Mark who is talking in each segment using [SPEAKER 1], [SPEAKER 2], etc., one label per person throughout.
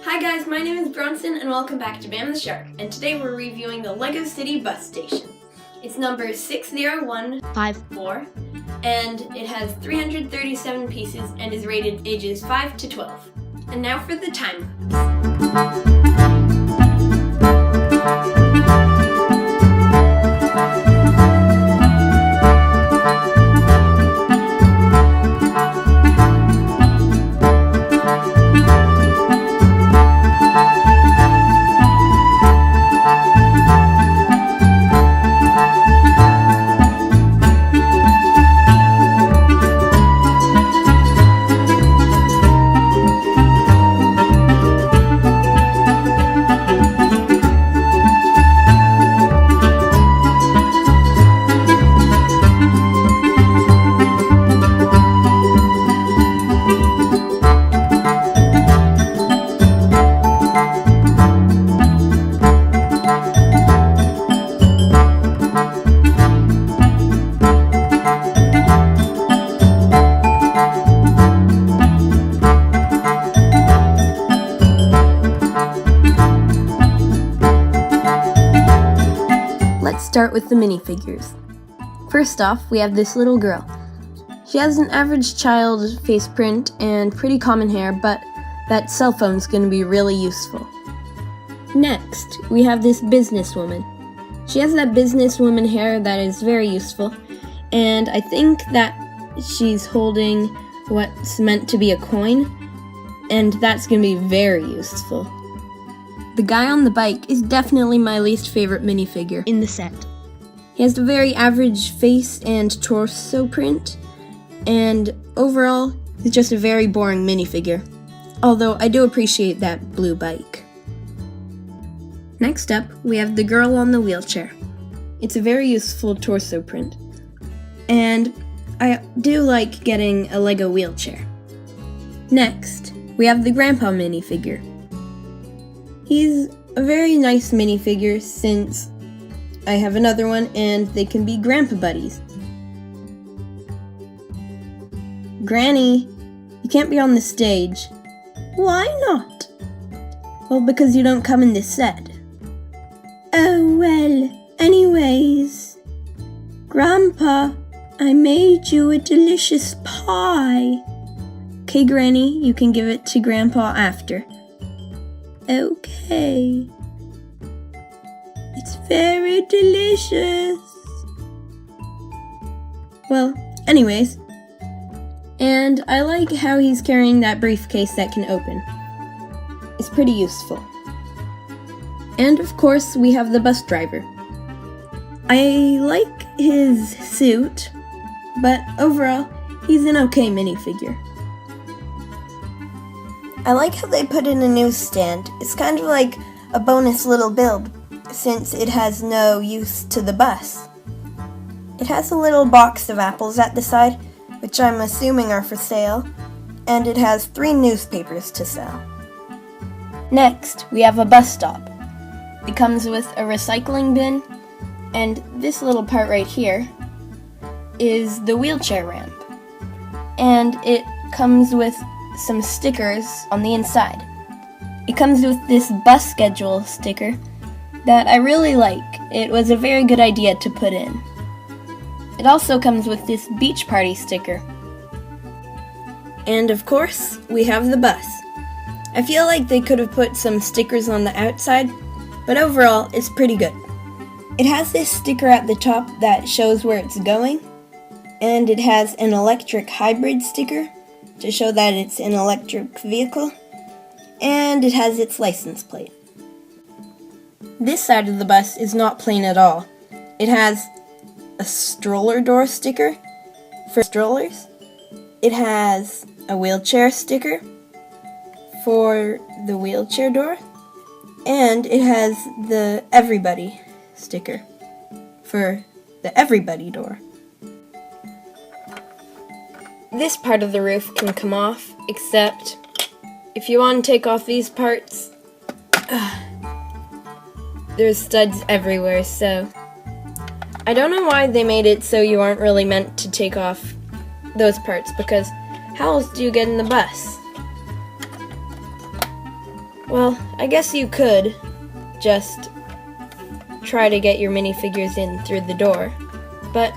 [SPEAKER 1] Hi guys, my name is Bronson and welcome back to Bam the Shark, and today we're reviewing the LEGO City bus station. It's number 60154 and it has 337 pieces and is rated ages 5 to 12. And now for the time lapse. Let's start with the minifigures. First off, we have this little girl. She has an average child face print and pretty common hair, but that cell phone's going to be really useful. Next, we have this businesswoman. She has that businesswoman hair that is very useful, and I think that she's holding what's meant to be a coin, and that's going to be very useful. The guy on the bike is definitely my least favorite minifigure in the set. He has a very average face and torso print, and overall, he's just a very boring minifigure. Although I do appreciate that blue bike. Next up, we have the girl on the wheelchair. It's a very useful torso print, and I do like getting a LEGO wheelchair. Next, we have the grandpa minifigure. He's a very nice minifigure since I have another one and they can be grandpa buddies. Granny, you can't be on the stage. Why not? Well, because you don't come in this set. Oh well, anyways. Grandpa, I made you a delicious pie. Okay, Granny, you can give it to Grandpa after. Okay. It's very delicious. Well, anyways. And I like how he's carrying that briefcase that can open. It's pretty useful. And of course, we have the bus driver. I like his suit, but overall, he's an okay minifigure. I like how they put in a newsstand. It's kind of like a bonus little build, since it has no use to the bus. It has a little box of apples at the side, which I'm assuming are for sale, and it has 3 newspapers to sell. Next, we have a bus stop. It comes with a recycling bin, and this little part right here is the wheelchair ramp. And it comes with some stickers on the inside. It comes with this bus schedule sticker that I really like. It was a very good idea to put in. It also comes with this beach party sticker. And of course, we have the bus. I feel like they could have put some stickers on the outside, but overall, it's pretty good. It has this sticker at the top that shows where it's going, and it has an electric hybrid sticker to show that it's an electric vehicle, and it has its license plate. This side of the bus is not plain at all. It has a stroller door sticker for strollers. It has a wheelchair sticker for the wheelchair door, and it has the everybody sticker for the everybody door. This part of the roof can come off, except if you want to take off these parts, there's studs everywhere, so I don't know why they made it so you aren't really meant to take off those parts, because how else do you get in the bus? Well, I guess you could just try to get your minifigures in through the door, but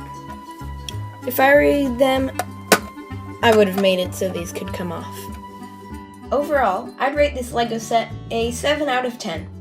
[SPEAKER 1] if I were them, I would have made it so these could come off. Overall, I'd rate this Lego set a 7 out of 10.